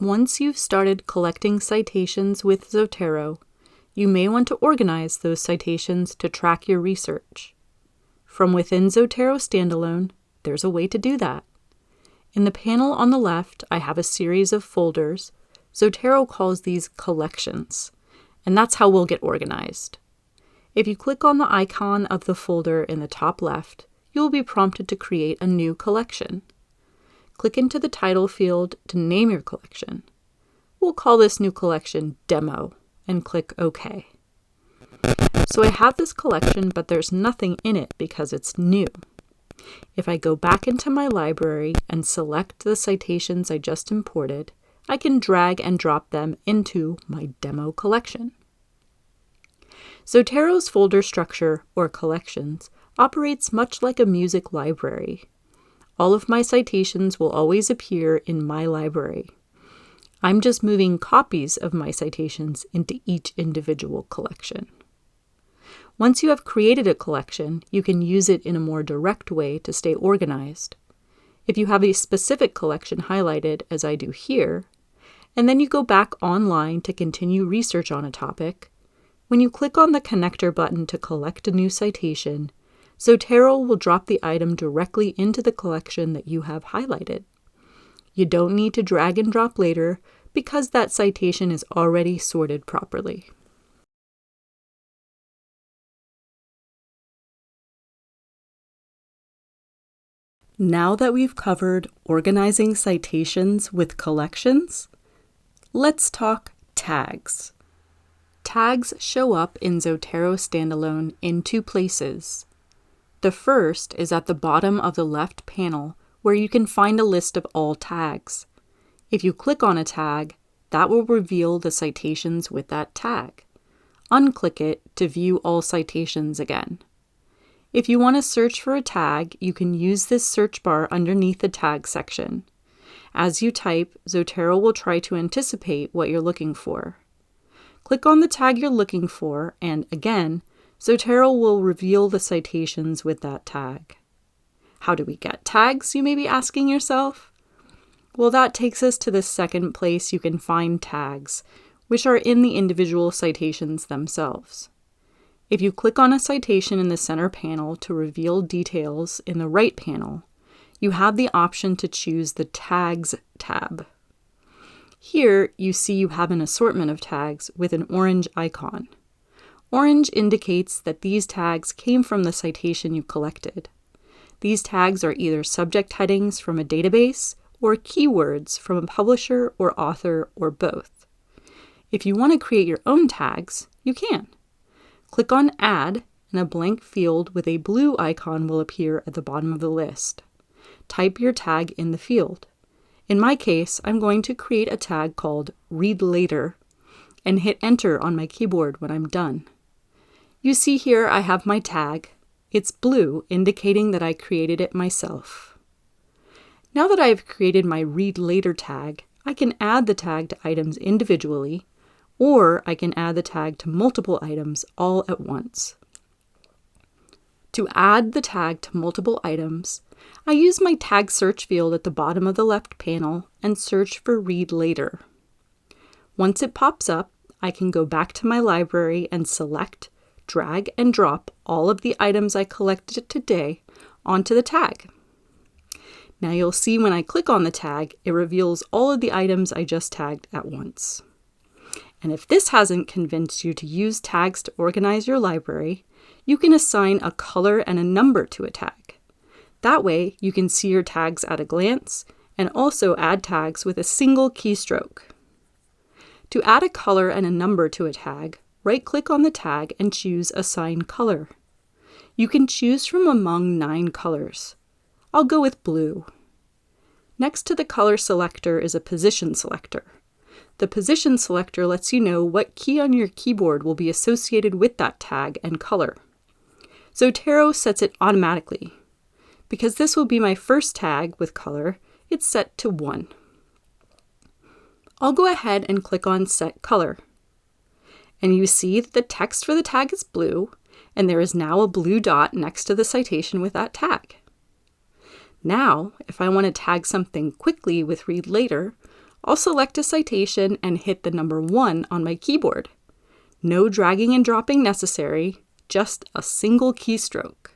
Once you've started collecting citations with Zotero, you may want to organize those citations to track your research. From within Zotero Standalone, there's a way to do that. In the panel on the left, I have a series of folders. Zotero calls these collections, and that's how we'll get organized. If you click on the icon of the folder in the top left, you'll be prompted to create a new collection. Click into the title field to name your collection. We'll call this new collection Demo, and click OK. So I have this collection, but there's nothing in it because it's new. If I go back into my library and select the citations I just imported, I can drag and drop them into my demo collection. Zotero's folder structure, or collections, operates much like a music library. All of my citations will always appear in my library. I'm just moving copies of my citations into each individual collection. Once you have created a collection, you can use it in a more direct way to stay organized. If you have a specific collection highlighted, as I do here, and then you go back online to continue research on a topic, when you click on the connector button to collect a new citation, Zotero will drop the item directly into the collection that you have highlighted. You don't need to drag and drop later because that citation is already sorted properly. Now that we've covered organizing citations with collections, let's talk tags. Tags show up in Zotero Standalone in two places. The first is at the bottom of the left panel, where you can find a list of all tags. If you click on a tag, that will reveal the citations with that tag. Unclick it to view all citations again. If you want to search for a tag, you can use this search bar underneath the tag section. As you type, Zotero will try to anticipate what you're looking for. Click on the tag you're looking for, and again, Zotero will reveal the citations with that tag. How do we get tags, you may be asking yourself? Well, that takes us to the second place you can find tags, which are in the individual citations themselves. If you click on a citation in the center panel to reveal details in the right panel, you have the option to choose the Tags tab. Here, you see you have an assortment of tags with an orange icon. Orange indicates that these tags came from the citation you collected. These tags are either subject headings from a database or keywords from a publisher or author or both. If you want to create your own tags, you can. Click on Add, and a blank field with a blue icon will appear at the bottom of the list. Type your tag in the field. In my case, I'm going to create a tag called Read Later and hit Enter on my keyboard when I'm done. You see here I have my tag. It's blue, indicating that I created it myself. Now that I have created my Read Later tag, I can add the tag to items individually, or I can add the tag to multiple items all at once. To add the tag to multiple items, I use my tag search field at the bottom of the left panel and search for Read Later. Once it pops up, I can go back to my library and select, drag, and drop all of the items I collected today onto the tag. Now you'll see when I click on the tag, it reveals all of the items I just tagged at once. And if this hasn't convinced you to use tags to organize your library, you can assign a color and a number to a tag. That way, you can see your tags at a glance and also add tags with a single keystroke. To add a color and a number to a tag, right-click on the tag and choose Assign Color. You can choose from among 9 colors. I'll go with blue. Next to the color selector is a position selector. The position selector lets you know what key on your keyboard will be associated with that tag and color. Zotero sets it automatically. Because this will be my first tag with color, it's set to 1. I'll go ahead and click on Set Color. And you see that the text for the tag is blue, and there is now a blue dot next to the citation with that tag. Now, if I want to tag something quickly with Read Later, I'll select a citation and hit the number 1 on my keyboard. No dragging and dropping necessary, just a single keystroke.